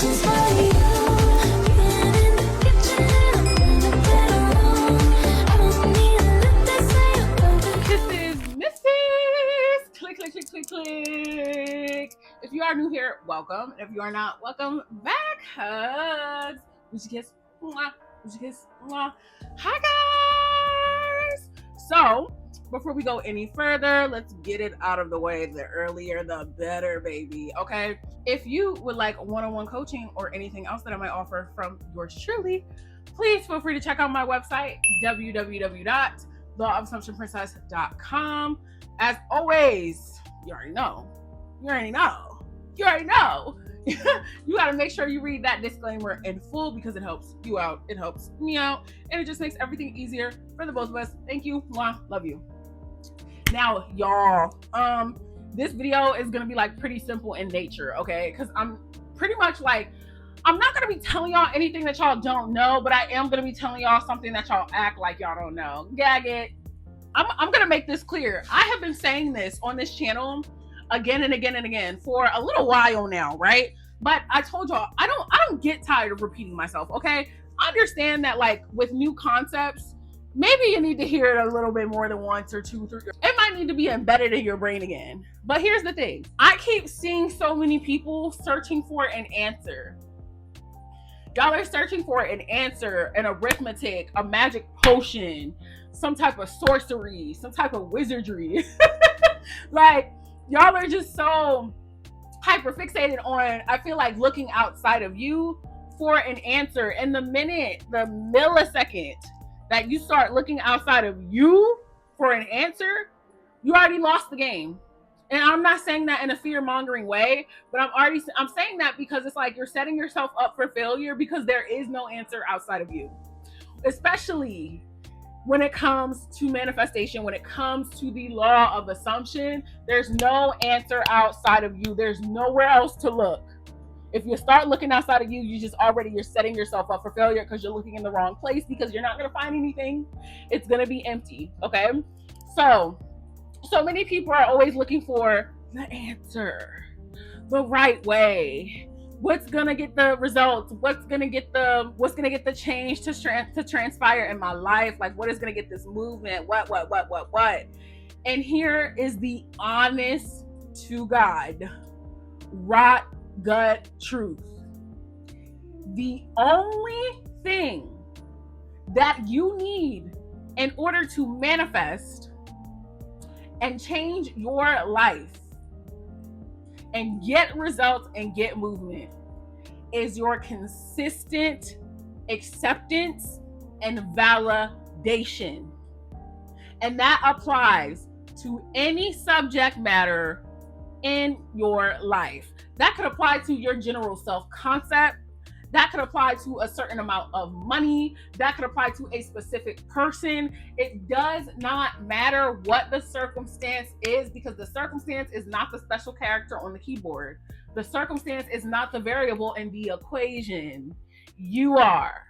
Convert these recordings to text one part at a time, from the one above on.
Click. If you are new here, welcome. If you are not, welcome back. Hugs. Would you kiss? Mwah. Would you kiss? Mwah. Hi guys. So before we go any further, let's get it out of the way. The earlier the better, baby. Okay. If you would like one-on-one coaching or anything else that I might offer from yours truly, please feel free to check out my website, www.theassumptionprincess.com. As always, you already know. You gotta make sure you read that disclaimer in full because it helps you out, it helps me out, and it just makes everything easier for the both of us. Thank you. Mwah. Love you. Now, y'all, this video is gonna be like pretty simple in nature, okay? Because I'm pretty much like, I'm not gonna be telling y'all anything that y'all don't know, but I am gonna be telling y'all something that y'all act like y'all don't know. Gag it. I'm gonna make this clear. I have been saying this on this channel again and again and again for a little while now, right? But I told y'all I don't get tired of repeating myself, okay? I understand that like with new concepts, maybe you need to hear it a little bit more than once or two, three. It might need to be embedded in your brain again. But here's the thing. I keep seeing so many people searching for an answer. Y'all are searching for an answer, an arithmetic, a magic potion, some type of sorcery, some type of wizardry. Like, y'all are just so hyper fixated on, I feel like, looking outside of you for an answer. And the millisecond that you start looking outside of you for an answer, you already lost the game. And I'm not saying that in a fear-mongering way, but I'm saying that because it's like you're setting yourself up for failure because there is no answer outside of you. Especially when it comes to manifestation, when it comes to the law of assumption, there's no answer outside of you. There's nowhere else to look. If you start looking outside of you, you're setting yourself up for failure because you're looking in the wrong place because you're not going to find anything. It's going to be empty, okay? So many people are always looking for the answer, the right way. What's gonna get the results? What's gonna get the change to transpire in my life? Like, what is gonna get this movement? What? And here is the honest to God, rot gut truth. The only thing that you need in order to manifest and change your life and get results and get movement is your consistent acceptance and validation. And that applies to any subject matter in your life. That could apply to your general self-concept. That could apply to a certain amount of money. That could apply to a specific person. It does not matter what the circumstance is because the circumstance is not the special character on the keyboard. The circumstance is not the variable in the equation. You are.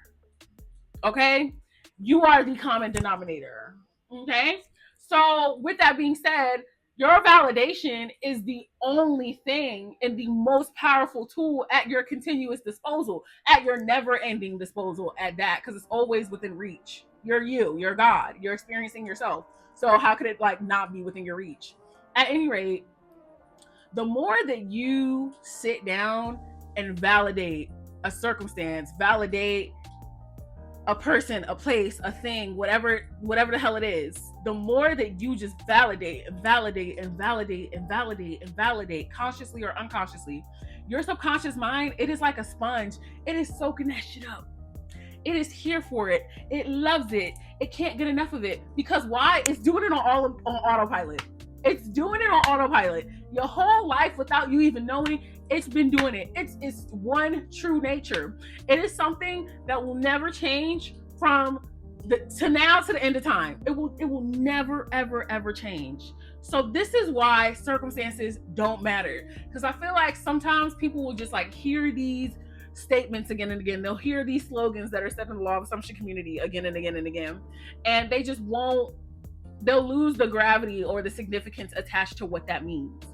Okay? You are the common denominator. Okay? So with that being said, your validation is the only thing and the most powerful tool at your continuous disposal, at your never-ending disposal at that, because it's always within reach. You're God. You're experiencing yourself. So how could it like not be within your reach? At any rate, the more that you sit down and validate a circumstance, validate a person, a place, a thing, whatever the hell it is, the more that you just validate, consciously or unconsciously, your subconscious mind, it is like a sponge. It is soaking that shit up. It is here for it. It loves it. It can't get enough of it. Because why? It's doing it on autopilot. It's doing it on autopilot. Your whole life without you even knowing, it's been doing it. It's one true nature. It is something that will never change from to now to the end of time. It will never, ever change. So this is why circumstances don't matter. Because I feel like sometimes people will just like hear these statements again and again. They'll hear these slogans that are set in the law of assumption community again and again and again. And they just won't, they'll lose the gravity or the significance attached to what that means.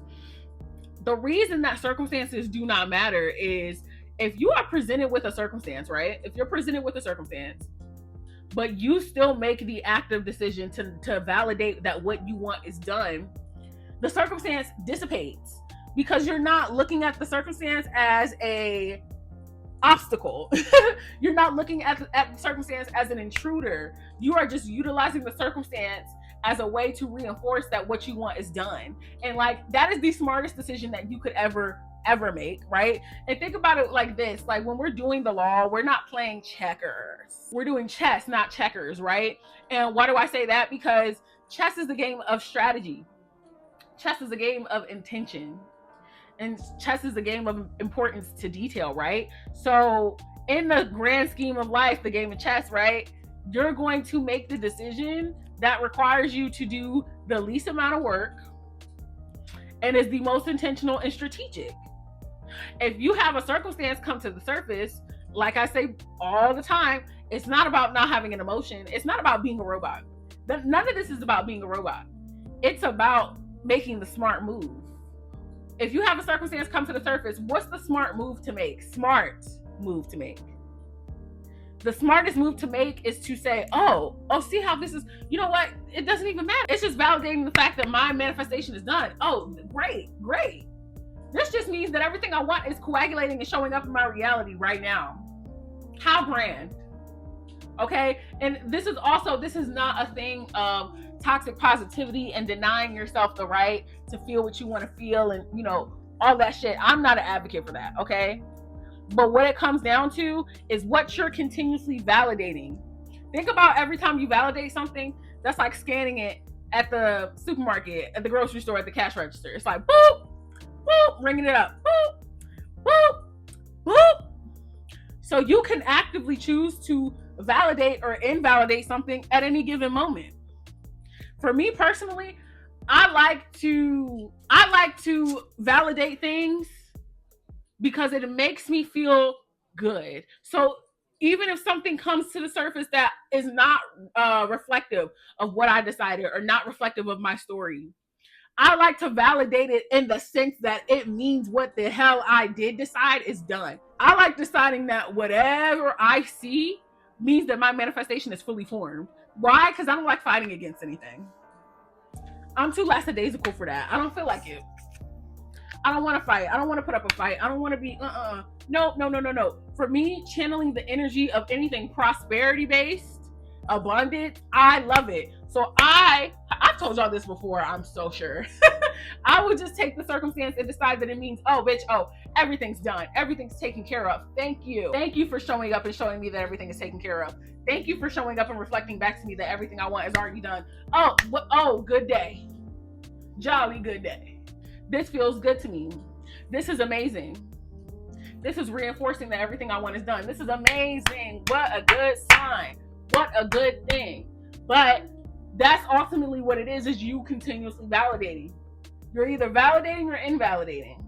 The reason that circumstances do not matter is if you are presented with a circumstance, right? If you're presented with a circumstance, but you still make the active decision to validate that what you want is done, the circumstance dissipates because you're not looking at the circumstance as a obstacle. You're not looking at the circumstance as an intruder. You are just utilizing the circumstance as a way to reinforce that what you want is done. And like, that is the smartest decision that you could ever make, right? And think about it like this, like when we're doing the law, we're not playing checkers. We're doing chess, not checkers, right? And why do I say that? Because chess is the game of strategy. Chess is a game of intention. And chess is a game of importance to detail, right? So in the grand scheme of life, the game of chess, right? You're going to make the decision that requires you to do the least amount of work and is the most intentional and strategic. If you have a circumstance come to the surface, like I say all the time, it's not about not having an emotion. It's not about being a robot. None of this is about being a robot. It's about making the smart move. If you have a circumstance come to the surface, what's the smart move to make? Smart move to make. The smartest move to make is to say, oh, see how this is, you know what? It doesn't even matter. It's just validating the fact that my manifestation is done. Oh, great. This just means that everything I want is coagulating and showing up in my reality right now. How grand. Okay? And this is not a thing of toxic positivity and denying yourself the right to feel what you want to feel and, you know, all that shit. I'm not an advocate for that, okay? But what it comes down to is what you're continuously validating. Think about every time you validate something, that's like scanning it at the supermarket, at the grocery store, at the cash register. It's like, boop, boop, ringing it up, boop, boop, boop. So you can actively choose to validate or invalidate something at any given moment. For me personally, I like to validate things because it makes me feel good. So even if something comes to the surface that is not reflective of what I decided or not reflective of my story, I like to validate it in the sense that it means what the hell I did decide is done. I like deciding that whatever I see means that my manifestation is fully formed. Why? Because I don't like fighting against anything. I'm too lackadaisical for that. I don't feel like it. I don't want to fight. I don't want to put up a fight. I don't want to be, No. For me, channeling the energy of anything prosperity-based, abundant, I love it. So I've told y'all this before, I'm so sure. I would just take the circumstance and decide that it means, everything's done. Everything's taken care of. Thank you. Thank you for showing up and showing me that everything is taken care of. Thank you for showing up and reflecting back to me that everything I want is already done. Good day. Jolly good day. This feels good to me. This is amazing. This is reinforcing that everything I want is done. This is amazing. What a good sign. What a good thing. But that's ultimately what it is you continuously validating. You're either validating or invalidating.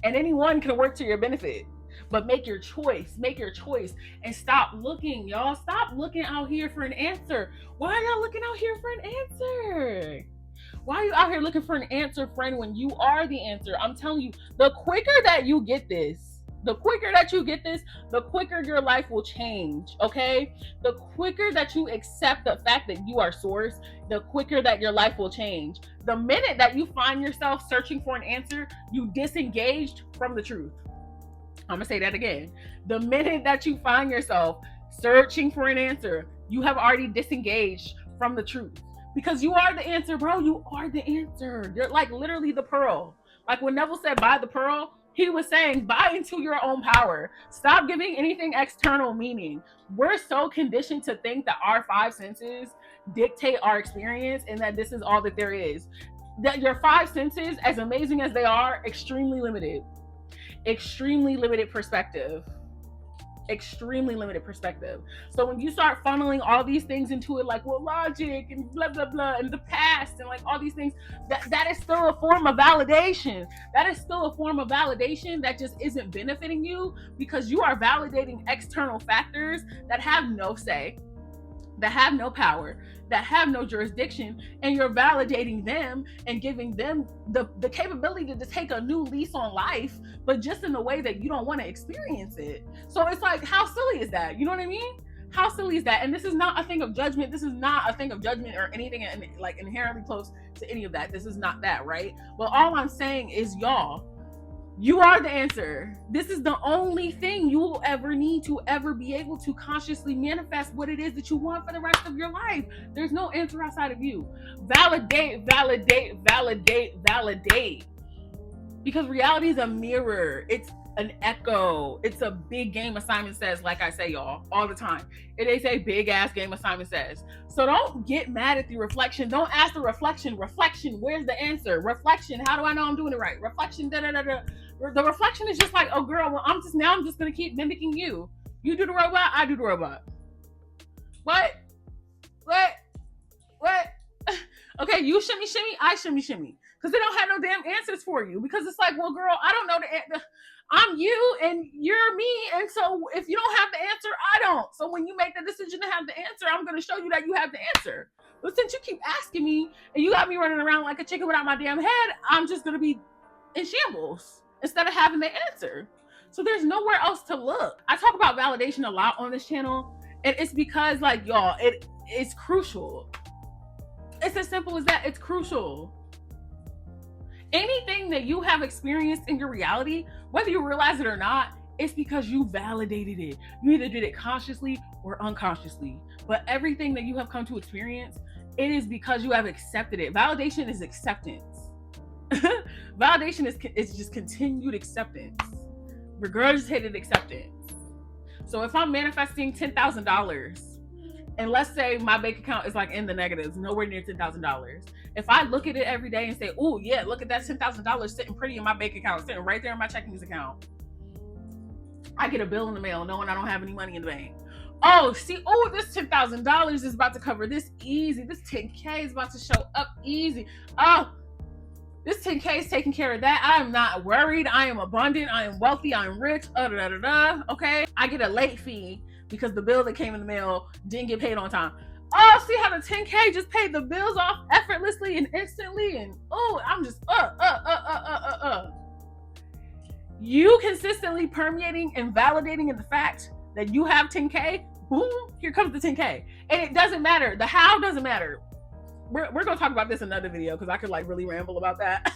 And any one can work to your benefit. But make your choice. Make your choice. And stop looking, y'all. Stop looking out here for an answer. Why are y'all looking out here for an answer? Why are you out here looking for an answer, friend, when you are the answer? I'm telling you, the quicker that you get this, the quicker your life will change, okay? The quicker that you accept the fact that you are source, the quicker that your life will change. The minute that you find yourself searching for an answer, you disengaged from the truth. I'm gonna say that again. The minute that you find yourself searching for an answer, you have already disengaged from the truth. Because you are the answer, bro. You are the answer. You're like literally the pearl. Like when Neville said, buy the pearl, he was saying, buy into your own power. Stop giving anything external meaning. We're so conditioned to think that our five senses dictate our experience and that this is all that there is. That your five senses, as amazing as they are, extremely limited. Extremely limited perspective. Extremely limited perspective. So when you start funneling all these things into it, like, well, logic and blah blah blah and the past and like all these things, that is still a form of validation. That is still a form of validation that just isn't benefiting you because you are validating external factors that have no say. that have no power, that have no jurisdiction, and you're validating them and giving them the capability to take a new lease on life, but just in a way that you don't want to experience it. So it's like, how silly is that? You know what I mean? How silly is that? And this is not a thing of judgment. This is not a thing of judgment or anything like inherently close to any of that. This is not that, right? But all I'm saying is, y'all, you are the answer. This is the only thing you will ever need to ever be able to consciously manifest what it is that you want for the rest of your life. There's no answer outside of you. Validate, validate, validate, validate. Because reality is a mirror. It's an echo. It's a big game, Simon Says, like I say, y'all, all the time. It is a big ass game, Simon Says. So don't get mad at the reflection. Don't ask the reflection, where's the answer? Reflection, how do I know I'm doing it right? Reflection, da da da da. The reflection is just like, oh girl, well, I'm just gonna keep mimicking you. You do the robot, I do the robot. What? Okay, you shimmy, I shimmy. Because they don't have no damn answers for you. Because it's like, well, girl, I don't know the answer. I'm you and you're me. And so if you don't have the answer, I don't. So when you make the decision to have the answer, I'm going to show you that you have the answer. But since you keep asking me and you got me running around like a chicken without my damn head, I'm just going to be in shambles instead of having the answer. So there's nowhere else to look. I talk about validation a lot on this channel. And it's because, like, y'all, it's crucial. It's as simple as that. It's crucial. Anything that you have experienced in your reality, whether you realize it or not, it's because you validated it. You either did it consciously or unconsciously. But everything that you have come to experience, it is because you have accepted it. Validation is acceptance. Validation is just continued acceptance. Regurgitated acceptance. So if I'm manifesting $10,000, and let's say my bank account is like in the negatives, nowhere near $10,000. If I look at it every day and say, oh yeah, look at that $10,000 sitting pretty in my bank account, sitting right there in my checking account. I get a bill in the mail knowing I don't have any money in the bank. Oh, see, oh, this $10,000 is about to cover this easy. This 10K is about to show up easy. Oh, this 10K is taking care of that. I am not worried. I am abundant. I am wealthy. I am rich. Okay. I get a late fee because the bill that came in the mail didn't get paid on time. Oh, see how the 10K just paid the bills off effortlessly and instantly, and oh, I'm just You consistently permeating and validating in the fact that you have 10K, boom, here comes the 10K. And it doesn't matter. The how doesn't matter. We're gonna talk about this in another video because I could like really ramble about that.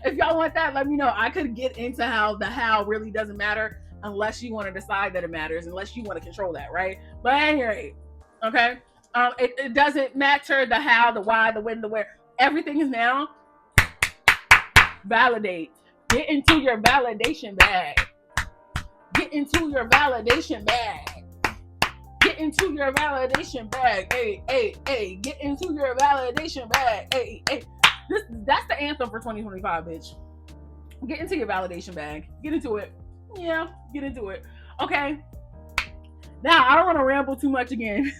If y'all want that, let me know. I could get into how the how really doesn't matter unless you want to decide that it matters, unless you want to control that, right? But at any rate, okay, it doesn't matter the how, the why, the when, the where. Everything is now validate. Get into your validation bag. Get into your validation bag. Get into your validation bag. Hey, get into your validation bag. Hey. That's the anthem for 2025, bitch. Get into your validation bag. Get into it. Yeah, get into it. Okay. Now, I don't want to ramble too much again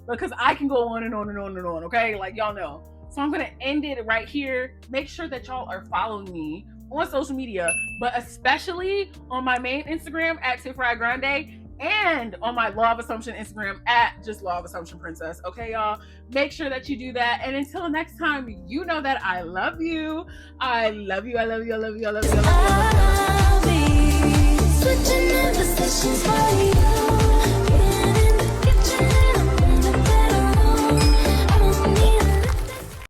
because I can go on and on and on and on, okay? Like, y'all know. So I'm going to end it right here. Make sure that y'all are following me on social media, but especially on my main Instagram at TiffriahGrande and on my Law of Assumption Instagram at just Law of Assumption Princess. Okay, y'all? Make sure that you do that. And until next time, you know that I love you. I love you. I love you. I love you. I love you. I love you. Switching up the sessions for you.